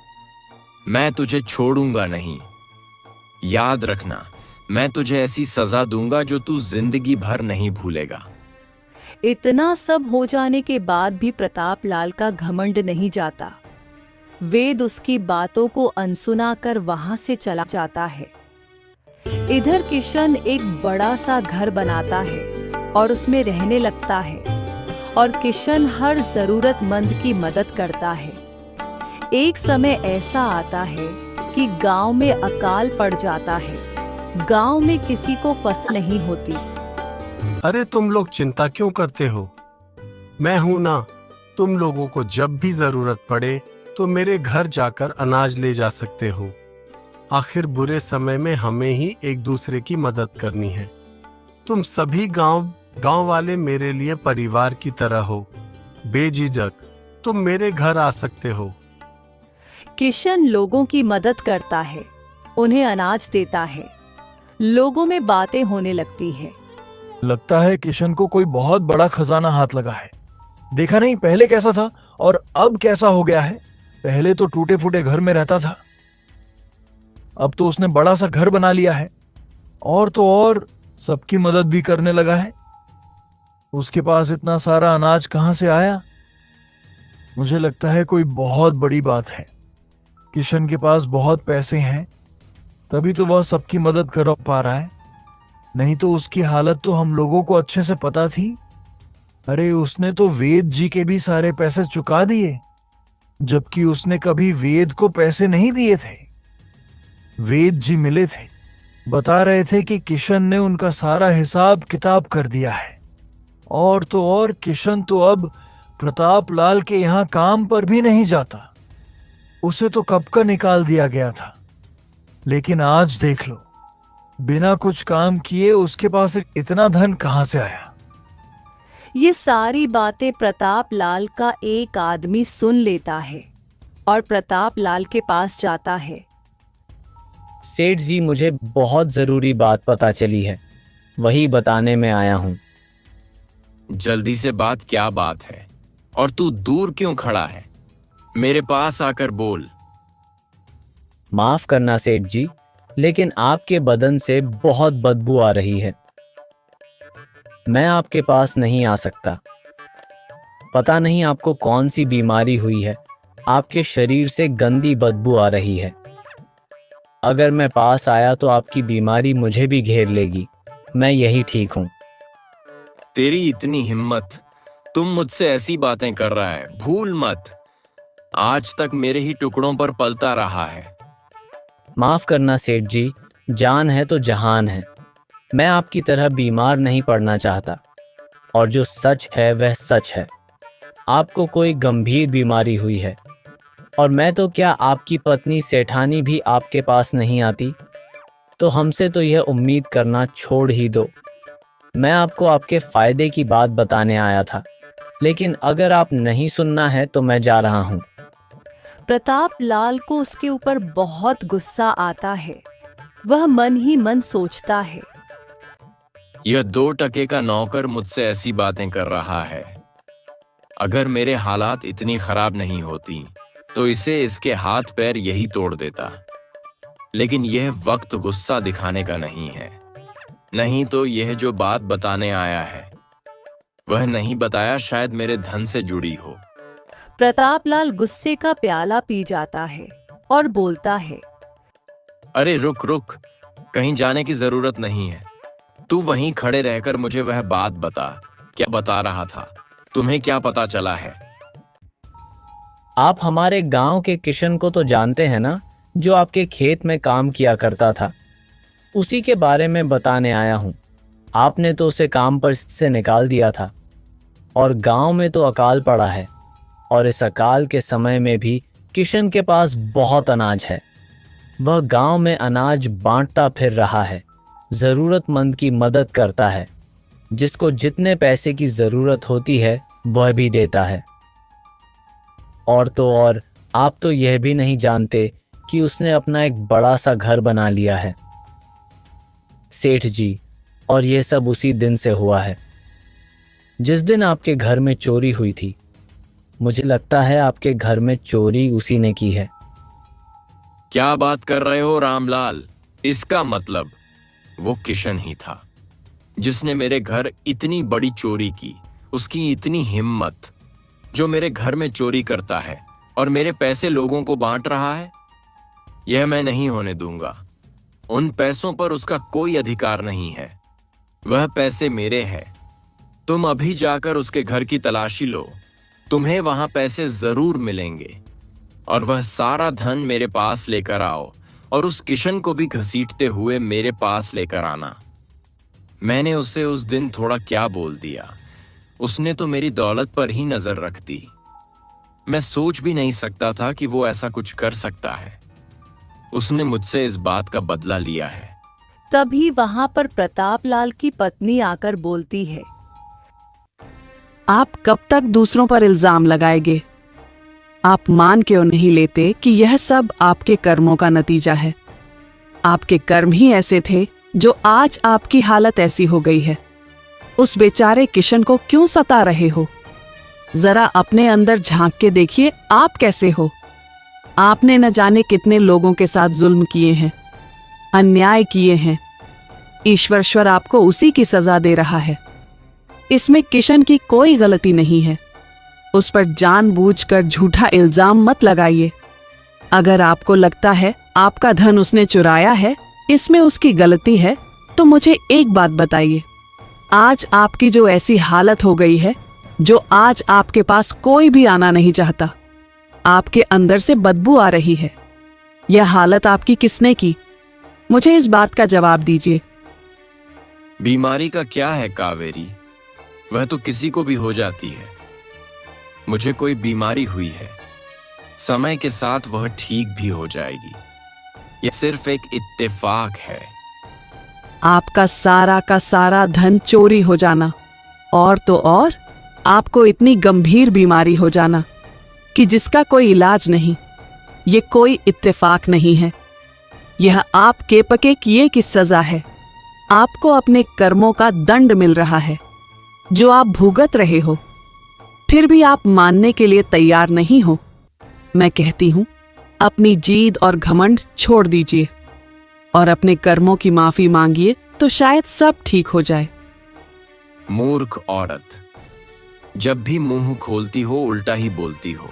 मैं तुझे छोड़ूंगा नहीं। याद रखना, मैं तुझे ऐसी सजा दूंगा जो तू जिंदगी भर नहीं भूलेगा। इतना सब हो जाने के बाद भी प्रतापलाल का घमंड नहीं जाता। वेद उसकी बातों को अनसुना कर वहां से चला जाता है। इधर किशन एक बड़ा सा घर बनाता है और उसमें रहने लगता है और किशन हर जरूरतमंद की मदद करता है। एक समय ऐसा आता है कि गांव में अकाल पड़ जाता है। गांव में किसी को फसल नहीं होती। अरे तुम लोग चिंता क्यों करते हो? मैं हूं ना। तुम लोगों को जब भी जरूरत पड़े तो मेरे घर जाकर अनाज ले जा सकते हो। आखिर बुरे समय में हमें ही एक दूसरे की मदद करनी है। तुम सभी गांव वाले मेरे लिए परिवार की तरह हो। बेझिझक तुम मेरे घर आ सकते हो। किशन लोगों की मदद करता है, उन्हें अनाज देता है। लोगों में बातें होने लगती है। लगता है किशन को कोई बहुत बड़ा खजाना हाथ लगा है। देखा नहीं पहले कैसा था और अब कैसा हो गया है। पहले तो टूटे फूटे घर में रहता था, अब तो उसने बड़ा सा घर बना लिया है और तो और सबकी मदद भी करने लगा है। उसके पास इतना सारा अनाज कहां से आया? मुझे लगता है कोई बहुत बड़ी बात है। किशन के पास बहुत पैसे हैं, तभी तो वह सबकी मदद कर पा रहा है। नहीं तो उसकी हालत तो हम लोगों को अच्छे से पता थी। अरे उसने तो वेद जी के भी सारे पैसे चुका दिए, जबकि उसने कभी वेद को पैसे नहीं दिए थे। वेद जी मिले थे, बता रहे थे कि किशन ने उनका सारा हिसाब किताब कर दिया है। और तो और किशन तो अब प्रताप लाल के यहाँ काम पर भी नहीं जाता। उसे तो कब का निकाल दिया गया था। लेकिन आज देख लो, बिना कुछ काम किए उसके पास इतना धन कहां से आया? ये सारी बातें प्रताप लाल का एक आदमी सुन लेता है और प्रताप लाल के पास जाता है। सेठ जी, मुझे बहुत जरूरी बात पता चली है, वही बताने में आया हूँ। जल्दी से क्या बात है? और तू दूर क्यों खड़ा है? मेरे पास आकर बोल। माफ करना सेठ जी, लेकिन आपके बदन से बहुत बदबू आ रही है। मैं आपके पास नहीं आ सकता। पता नहीं आपको कौन सी बीमारी हुई है, आपके शरीर से गंदी बदबू आ रही है। अगर मैं पास आया तो आपकी बीमारी मुझे भी घेर लेगी। मैं यही ठीक हूं। तेरी इतनी हिम्मत, तुम मुझसे ऐसी बातें कर रहा है। भूल मत, आज तक मेरे ही टुकड़ों पर पलता रहा है। माफ करना सेठ जी, जान है तो जहान है। मैं आपकी तरह बीमार नहीं पड़ना चाहता, और जो सच है वह सच है। आपको कोई गंभीर बीमारी हुई है, और मैं तो क्या आपकी पत्नी सेठानी भी आपके पास नहीं आती? तो हमसे तो यह उम्मीद करना छोड़ ही दो। मैं आपको आपके फायदे की बात बताने आया था, लेकिन अगर आप नहीं सुनना है तो मैं जा रहा हूँ। प्रताप लाल को उसके ऊपर बहुत गुस्सा आता है। वह मन ही मन सोचता है, यह 2 टके का नौकर मुझसे ऐसी बातें कर रहा है। अगर मेरे हालात इतनी खराब नहीं होती तो इसे इसके हाथ पैर यही तोड़ देता। लेकिन यह वक्त गुस्सा दिखाने का नहीं है। नहीं तो यह जो बात बताने आया है वह नहीं बताया, शायद मेरे धन से जुड़ी हो। प्रताप लाल गुस्से का प्याला पी जाता है और बोलता है, अरे रुक रुक, कहीं जाने की जरूरत नहीं है। तू वहीं खड़े रहकर मुझे वह बात बता। क्या बता रहा था? तुम्हें क्या पता चला है? आप हमारे गांव के किशन को तो जानते हैं ना, जो आपके खेत में काम किया करता था। उसी के बारे में बताने आया हूँ। आपने तो उसे काम पर से निकाल दिया था, और गांव में तो अकाल पड़ा है, और इस अकाल के समय में भी किशन के पास बहुत अनाज है। वह गांव में अनाज बांटता फिर रहा है, जरूरतमंद की मदद करता है। जिसको जितने पैसे की जरूरत होती है वह भी देता है। और तो और आप तो यह भी नहीं जानते कि उसने अपना एक बड़ा सा घर बना लिया है सेठ जी। और यह सब उसी दिन से हुआ है जिस दिन आपके घर में चोरी हुई थी। मुझे लगता है आपके घर में चोरी उसी ने की है। क्या बात कर रहे हो रामलाल? इसका मतलब वो किशन ही था जिसने मेरे घर इतनी बड़ी चोरी की। उसकी इतनी हिम्मत, जो मेरे घर में चोरी करता है और मेरे पैसे लोगों को बांट रहा है। यह मैं नहीं होने दूंगा। उन पैसों पर उसका कोई अधिकार नहीं है। वह पैसे मेरे हैं। तुम अभी जाकर उसके घर की तलाशी लो, तुम्हें वहां पैसे जरूर मिलेंगे। और वह सारा धन मेरे पास लेकर आओ और उस किशन को भी घसीटते हुए मेरे पास लेकर आना। मैंने उसे उस दिन थोड़ा क्या बोल दिया। उसने तो मेरी दौलत पर ही नजर रख दी। मैं सोच भी नहीं सकता था कि वो ऐसा कुछ कर सकता है। उसने मुझसे इस बात का बदला लिया है। तभी वहां पर प्रतापलाल की पत्नी आकर बोलती है, आप कब तक दूसरों पर इल्जाम लगाएंगे? आप मान क्यों नहीं लेते कि यह सब आपके कर्मों का नतीजा है? आपके कर्म ही ऐसे थे जो आज आपकी हालत ऐसी हो गई है। उस बेचारे किशन को क्यों सता रहे हो? जरा अपने अंदर झांक के देखिए, आप कैसे हो? आपने न जाने कितने लोगों के साथ जुल्म किए हैं, अन्याय किए हैं। ईश्वर आपको उसी की सजा दे रहा है। इसमें किशन की कोई गलती नहीं है। उस पर जानबूझकर झूठा इल्जाम मत लगाइए। अगर आपको लगता है आपका धन उसने चुराया है, इसमें उसकी गलती है, तो मुझे एक बात बताइए। आज आपकी जो ऐसी हालत हो गई है, जो आज आपके पास कोई भी आना नहीं चाहता, आपके अंदर से बदबू आ रही है, यह हालत आपकी किसने की? मुझे इस बात का जवाब दीजिए। बीमारी का क्या है कावेरी? वह तो किसी को भी हो जाती है। मुझे कोई बीमारी हुई है, समय के साथ वह ठीक भी हो जाएगी। यह सिर्फ एक इत्तेफाक है। आपका सारा का सारा धन चोरी हो जाना, और तो और आपको इतनी गंभीर बीमारी हो जाना कि जिसका कोई इलाज नहीं, ये कोई इत्तेफाक नहीं है। यह आपके पके किए की सजा है। आपको अपने कर्मों का दंड मिल रहा है, जो आप भुगत रहे हो। फिर भी आप मानने के लिए तैयार नहीं हो। मैं कहती हूं, अपनी जीद और घमंड छोड़ दीजिए और अपने कर्मों की माफी मांगिए, तो शायद सब ठीक हो जाए। मूर्ख औरत, जब भी मुंह खोलती हो उल्टा ही बोलती हो।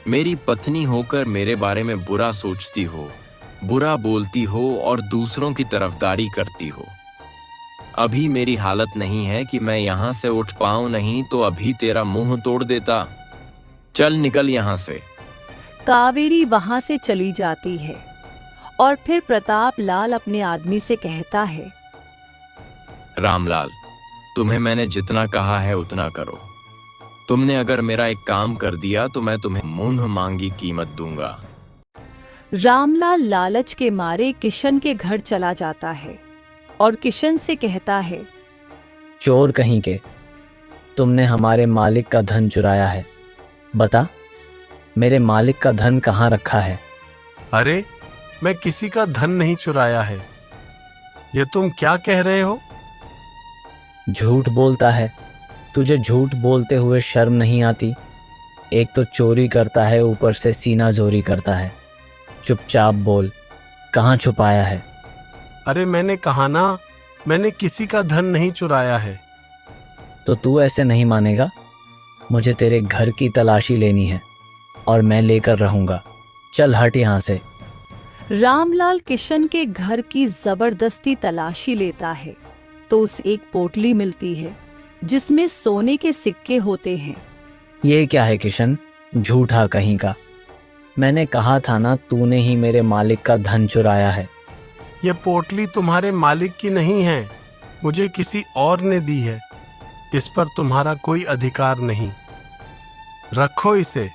मेरी पत्नी होकर मेरे बारे में बुरा सोचती हो, बुरा बोलती हो और दूसरों की तरफदारी करती हो। अभी मेरी हालत नहीं है कि मैं यहां से उठ पाऊं, नहीं तो अभी तेरा मुंह तोड़ देता। चल निकल यहां से। कावेरी वहां से चली जाती है और फिर प्रतापलाल अपने आदमी से कहता है, रामलाल, तुम्हें मैंने जितना कहा है उतना करो। तुमने अगर मेरा एक काम कर दिया तो मैं तुम्हें मुंह मांगी कीमत दूंगा। रामलाल लालच के मारे किशन के घर चला जाता है और किशन से कहता है, चोर कहीं के, तुमने हमारे मालिक का धन चुराया है। बता, मेरे मालिक का धन कहाँ रखा है? अरे, मैं किसी का धन नहीं चुराया है। ये तुम क्या कह रहे हो? झूठ बोलता है। तुझे झूठ बोलते हुए शर्म नहीं आती? एक तो चोरी करता है, ऊपर से सीना जोरी करता है। चुपचाप बोल, कहाँ छुपाया है? अरे मैंने कहा ना, मैंने किसी का धन नहीं चुराया है। तो तू ऐसे नहीं मानेगा। मुझे तेरे घर की तलाशी लेनी है और मैं लेकर रहूंगा। चल हट यहाँ से। रामलाल किशन के घर की जबरदस्ती तलाशी लेता है तो उसे एक पोटली मिलती है जिसमें सोने के सिक्के होते हैं। ये क्या है किशन, झूठा कहीं का। मैंने कहा था ना, तूने ही मेरे मालिक का धन चुराया है। ये पोटली तुम्हारे मालिक की नहीं है, मुझे किसी और ने दी है। इस पर तुम्हारा कोई अधिकार नहीं। रखो इसे।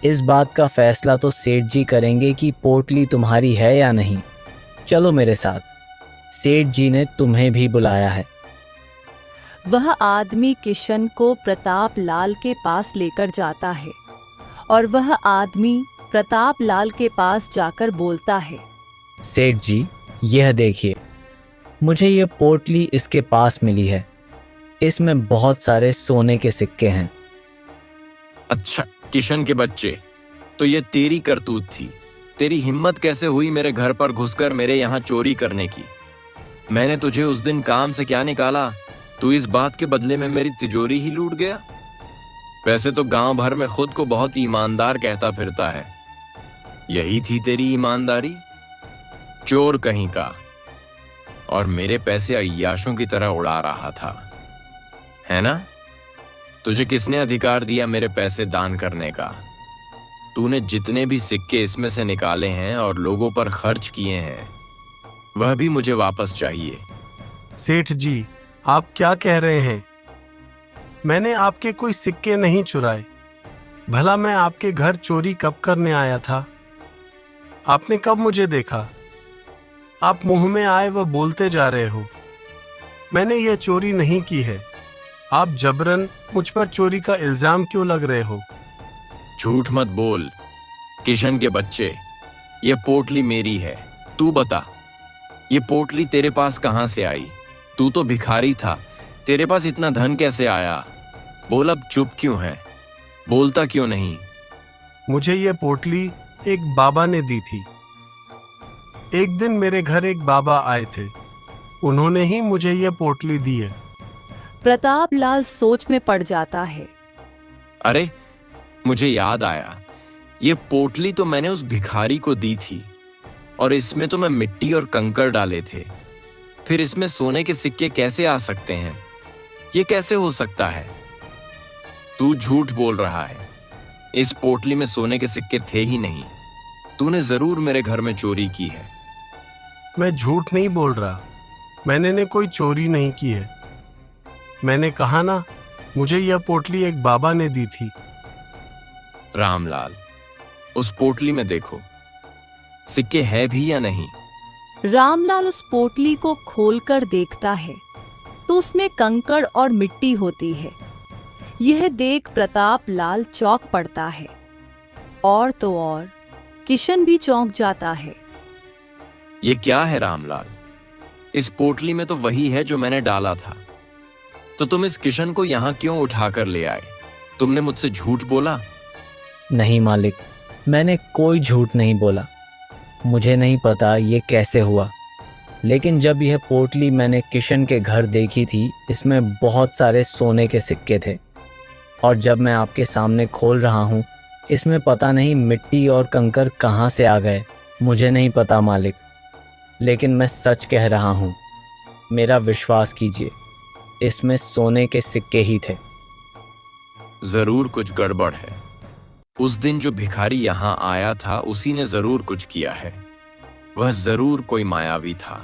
इस बात का फैसला तो सेठ जी करेंगे कि पोटली तुम्हारी है या नहीं। चलो मेरे साथ, सेठ जी ने तुम्हें भी बुलाया है। वह आदमी किशन को प्रतापलाल के पास लेकर जाता है और वह आदमी प्रतापलाल के पास जाकर बोलता है, सेठ जी, यह देखिए, मुझे यह पोटली इसके पास मिली है। इसमें बहुत सारे सोने के सिक्के हैं। अच्छा किशन के बच्चे, तो ये तेरी करतूत थी। तेरी हिम्मत कैसे हुई मेरे घर पर घुसकर मेरे यहाँ चोरी करने की? मैंने तुझे उस दिन काम से क्या निकाला? तू इस बात के बदले में मेरी तिजोरी ही लूट गया। वैसे तो गांव भर में खुद को बहुत ईमानदार कहता फिरता है। यही थी तेरी ईमानदारी? चोर कहीं का, और मेरे पैसे अय्याशों की तरह उड़ा रहा था, है ना? तुझे किसने अधिकार दिया मेरे पैसे दान करने का? तूने जितने भी सिक्के इसमें से निकाले हैं और लोगों पर खर्च किए हैं, वह भी मुझे वापस चाहिए। सेठ जी, आप क्या कह रहे हैं? मैंने आपके कोई सिक्के नहीं चुराए। भला मैं आपके घर चोरी कब करने आया था? आपने कब मुझे देखा? आप मुंह में आए वह बोलते जा रहे हो। मैंने यह चोरी नहीं की है। आप जबरन मुझ पर चोरी का इल्जाम क्यों लग रहे हो? झूठ मत बोल किशन के बच्चे, ये पोटली मेरी है। तू बता, ये पोटली तेरे पास कहां से आई? तू तो भिखारी था, तेरे पास इतना धन कैसे आया? बोल, अब चुप क्यों है? बोलता क्यों नहीं? मुझे यह पोटली एक बाबा ने दी थी। एक दिन मेरे घर एक बाबा आए थे, उन्होंने ही मुझे यह पोटली दी है। प्रताप लाल सोच में पड़ जाता है। अरे, मुझे याद आया, ये पोटली तो मैंने उस भिखारी को दी थी, और इसमें तो मैं मिट्टी और कंकड़ डाले थे। फिर इसमें सोने के सिक्के कैसे आ सकते हैं? ये कैसे हो सकता है? तू झूठ बोल रहा है। इस पोटली में सोने के सिक्के थे ही नहीं। तूने जरूर मेरे घर में चोरी की है। मैं झूठ नहीं बोल रहा। मैंने कोई चोरी नहीं की है। मैंने कहा ना, मुझे यह पोटली एक बाबा ने दी थी। रामलाल, उस पोटली में देखो, सिक्के है भी या नहीं? रामलाल उस पोटली को खोलकर देखता है तो उसमें कंकड़ और मिट्टी होती है। यह देख प्रताप लाल चौंक पड़ता है, और तो और किशन भी चौंक जाता है। ये क्या है रामलाल? इस पोटली में तो वही है जो मैंने डाला था। तो तुम इस किशन को यहां क्यों उठाकर ले आए? तुमने मुझसे झूठ बोला? नहीं मालिक, मैंने कोई झूठ नहीं बोला। मुझे नहीं पता ये कैसे हुआ, लेकिन जब यह पोटली मैंने किशन के घर देखी थी, इसमें बहुत सारे सोने के सिक्के थे, और जब मैं आपके सामने खोल रहा हूँ, इसमें पता नहीं मिट्टी और कंकर कहाँ से आ गए। मुझे नहीं पता मालिक, लेकिन मैं सच कह रहा हूँ, मेरा विश्वास कीजिए, इसमें सोने के सिक्के ही थे। जरूर कुछ गड़बड़ है। उस दिन जो भिखारी यहां आया था, उसी ने जरूर कुछ किया है। वह जरूर कोई मायावी था।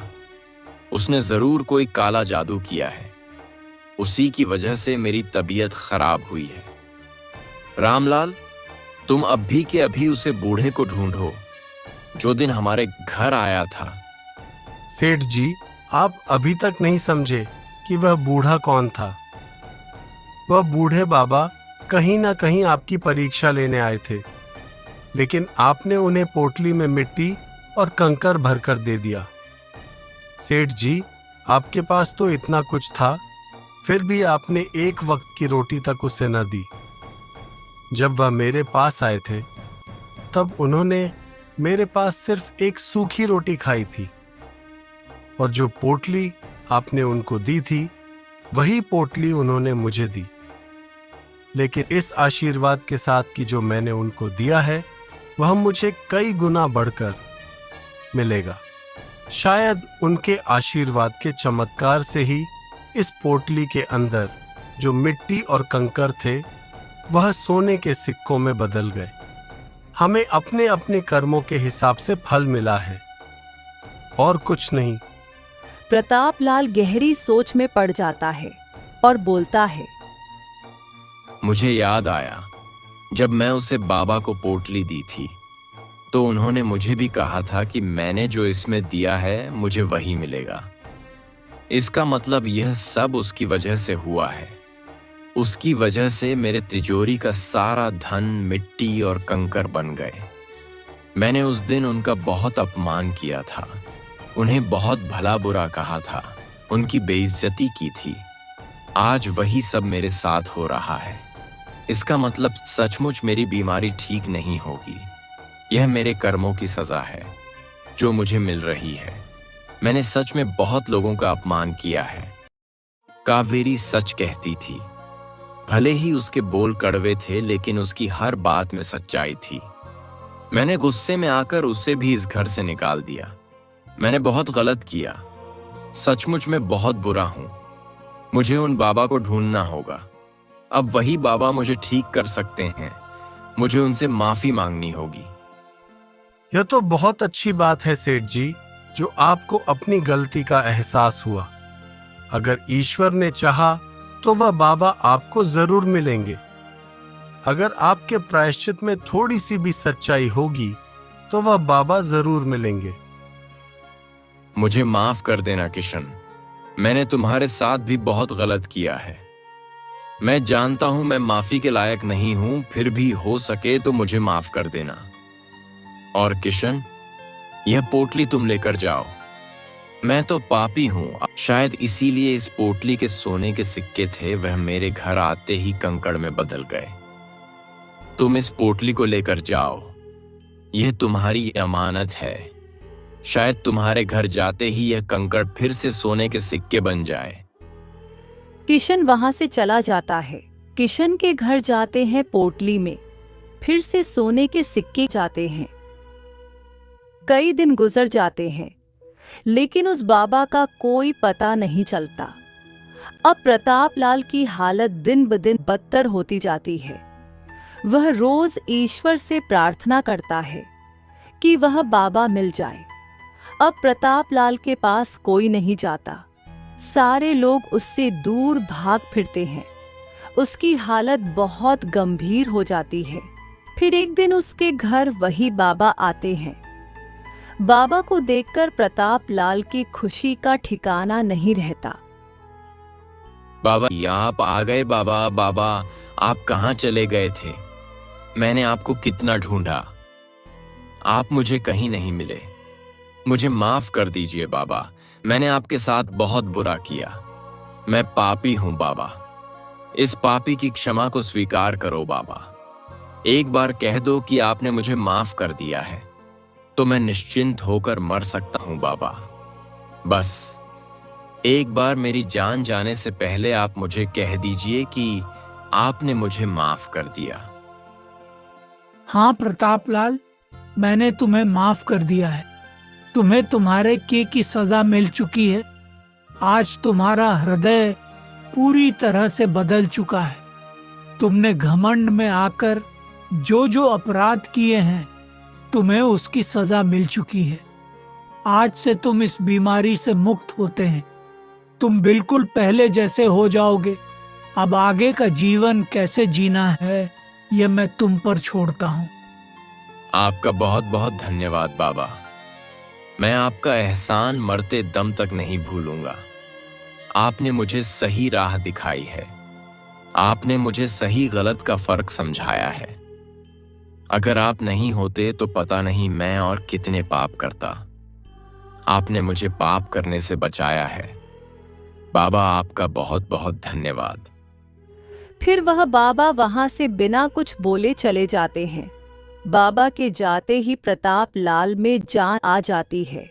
उसने जरूर कोई काला जादू किया है। उसी की वजह से मेरी तबीयत खराब हुई है। रामलाल, तुम अभी के अभी उसे बूढ़े को ढूंढो जो दिन हमारे घर आया था। सेठ जी, आप अभी तक नहीं समझे कि वह बूढ़ा कौन था। वह बूढ़े बाबा कहीं ना कहीं आपकी परीक्षा लेने आए थे, लेकिन आपने उन्हें पोटली में मिट्टी और कंकर भरकर दे दिया। सेठ जी, आपके पास तो इतना कुछ था, फिर भी आपने एक वक्त की रोटी तक उसे न दी। जब वह मेरे पास आए थे, तब उन्होंने मेरे पास सिर्फ एक सूखी रोटी खाई थी, और जो पोटली आपने उनको दी थी, वही पोटली उन्होंने मुझे दी। लेकिन इस आशीर्वाद के साथ कि जो मैंने उनको दिया है, वह मुझे कई गुना बढ़कर मिलेगा। शायद उनके आशीर्वाद के चमत्कार से ही इस पोटली के अंदर जो मिट्टी और कंकर थे, वह सोने के सिक्कों में बदल गए। हमें अपने अपने कर्मों के हिसाब से फल मिला है, और कुछ नहीं। प्रताप लाल गहरी सोच में पड़ जाता है और बोलता है, मुझे याद आया, जब मैं उसे बाबा को पोटली दी थी, तो उन्होंने मुझे भी कहा था कि मैंने जो इसमें दिया है, मुझे वही मिलेगा। इसका मतलब यह सब उसकी वजह से हुआ है। उसकी वजह से मेरे तिजोरी का सारा धन मिट्टी और कंकर बन गए। मैंने उस दिन उनका बहुत अपमान किया था, उन्हें बहुत भला बुरा कहा था, उनकी बेइज्जती की थी। आज वही सब मेरे साथ हो रहा है। इसका मतलब सचमुच मेरी बीमारी ठीक नहीं होगी। यह मेरे कर्मों की सजा है जो मुझे मिल रही है। मैंने सच में बहुत लोगों का अपमान किया है। कावेरी सच कहती थी। भले ही उसके बोल कड़वे थे, लेकिन उसकी हर बात में सच्चाई थी। मैंने गुस्से में आकर उसे भी इस घर से निकाल दिया। मैंने बहुत गलत किया। सचमुच में बहुत बुरा हूं। मुझे उन बाबा को ढूंढना होगा। अब वही बाबा मुझे ठीक कर सकते हैं। मुझे उनसे माफी मांगनी होगी। यह तो बहुत अच्छी बात है सेठ जी, जो आपको अपनी गलती का एहसास हुआ। अगर ईश्वर ने चाहा तो वह बाबा आपको जरूर मिलेंगे। अगर आपके प्रायश्चित में थोड़ी सी भी सच्चाई होगी तो वह बाबा जरूर मिलेंगे। मुझे माफ कर देना किशन। मैंने तुम्हारे साथ भी बहुत गलत किया है। मैं जानता हूं मैं माफी के लायक नहीं हूं, फिर भी हो सके तो मुझे माफ कर देना। और किशन, यह पोटली तुम लेकर जाओ। मैं तो पापी हूं, शायद इसीलिए इस पोटली के सोने के सिक्के थे, वह मेरे घर आते ही कंकड़ में बदल गए। तुम इस पोटली को लेकर जाओ, यह तुम्हारी अमानत है। शायद तुम्हारे घर जाते ही यह कंकड़ फिर से सोने के सिक्के बन जाए। किशन वहां से चला जाता है। किशन के घर जाते हैं पोटली में फिर से सोने के सिक्के जाते हैं। कई दिन गुजर जाते हैं, लेकिन उस बाबा का कोई पता नहीं चलता। अब प्रताप लाल की हालत दिन ब दिन बदतर होती जाती है। वह रोज ईश्वर से प्रार्थना करता है कि वह बाबा मिल जाए। अब प्रताप लाल के पास कोई नहीं जाता। सारे लोग उससे दूर भाग फिरते हैं। उसकी हालत बहुत गंभीर हो जाती है। फिर एक दिन उसके घर वही बाबा आते हैं। बाबा को देखकर प्रताप लाल की खुशी का ठिकाना नहीं रहता। बाबा, आप आ गए। बाबा, बाबा, आप कहाँ चले गए थे? मैंने आपको कितना ढूंढा, आप मुझे कहीं नहीं मिले। मुझे माफ कर दीजिए बाबा, मैंने आपके साथ बहुत बुरा किया। मैं पापी हूं बाबा। इस पापी की क्षमा को स्वीकार करो बाबा। एक बार कह दो कि आपने मुझे माफ कर दिया है, तो मैं निश्चिंत होकर मर सकता हूं बाबा। बस एक बार मेरी जान जाने से पहले आप मुझे कह दीजिए कि आपने मुझे माफ कर दिया। हाँ प्रताप लाल, मैंने तुम्हें माफ कर दिया है। तुम्हें तुम्हारे किए की सजा मिल चुकी है। आज तुम्हारा हृदय पूरी तरह से बदल चुका है। तुमने घमंड में आकर जो जो अपराध किए हैं, तुम्हें उसकी सजा मिल चुकी है। आज से तुम इस बीमारी से मुक्त होते हैं। तुम बिल्कुल पहले जैसे हो जाओगे। अब आगे का जीवन कैसे जीना है, यह मैं तुम पर छोड़ता हूँ। आपका बहुत बहुत धन्यवाद बाबा। मैं आपका एहसान मरते दम तक नहीं भूलूंगा। आपने मुझे सही राह दिखाई है। आपने मुझे सही गलत का फर्क समझाया है। अगर आप नहीं होते तो पता नहीं मैं और कितने पाप करता। आपने मुझे पाप करने से बचाया है। बाबा, आपका बहुत बहुत धन्यवाद। फिर वह बाबा वहां से बिना कुछ बोले चले जाते हैं। बाबा के जाते ही प्रताप लाल में जान आ जाती है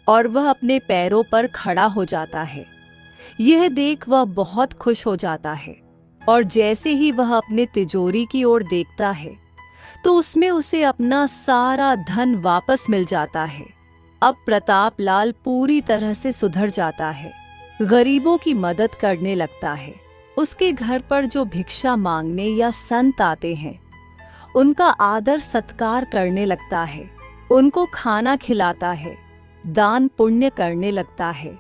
और वह अपने पैरों पर खड़ा हो जाता है। यह देख वह बहुत खुश हो जाता है और जैसे ही वह अपने तिजोरी की ओर देखता है तो उसमें उसे अपना सारा धन वापस मिल जाता है। अब प्रताप लाल पूरी तरह से सुधर जाता है। गरीबों की मदद करने लगता है। उसके घर पर जो भिक्षा मांगने या संत आते हैं, उनका आदर सत्कार करने लगता है। उनको खाना खिलाता है, दान पुण्य करने लगता है।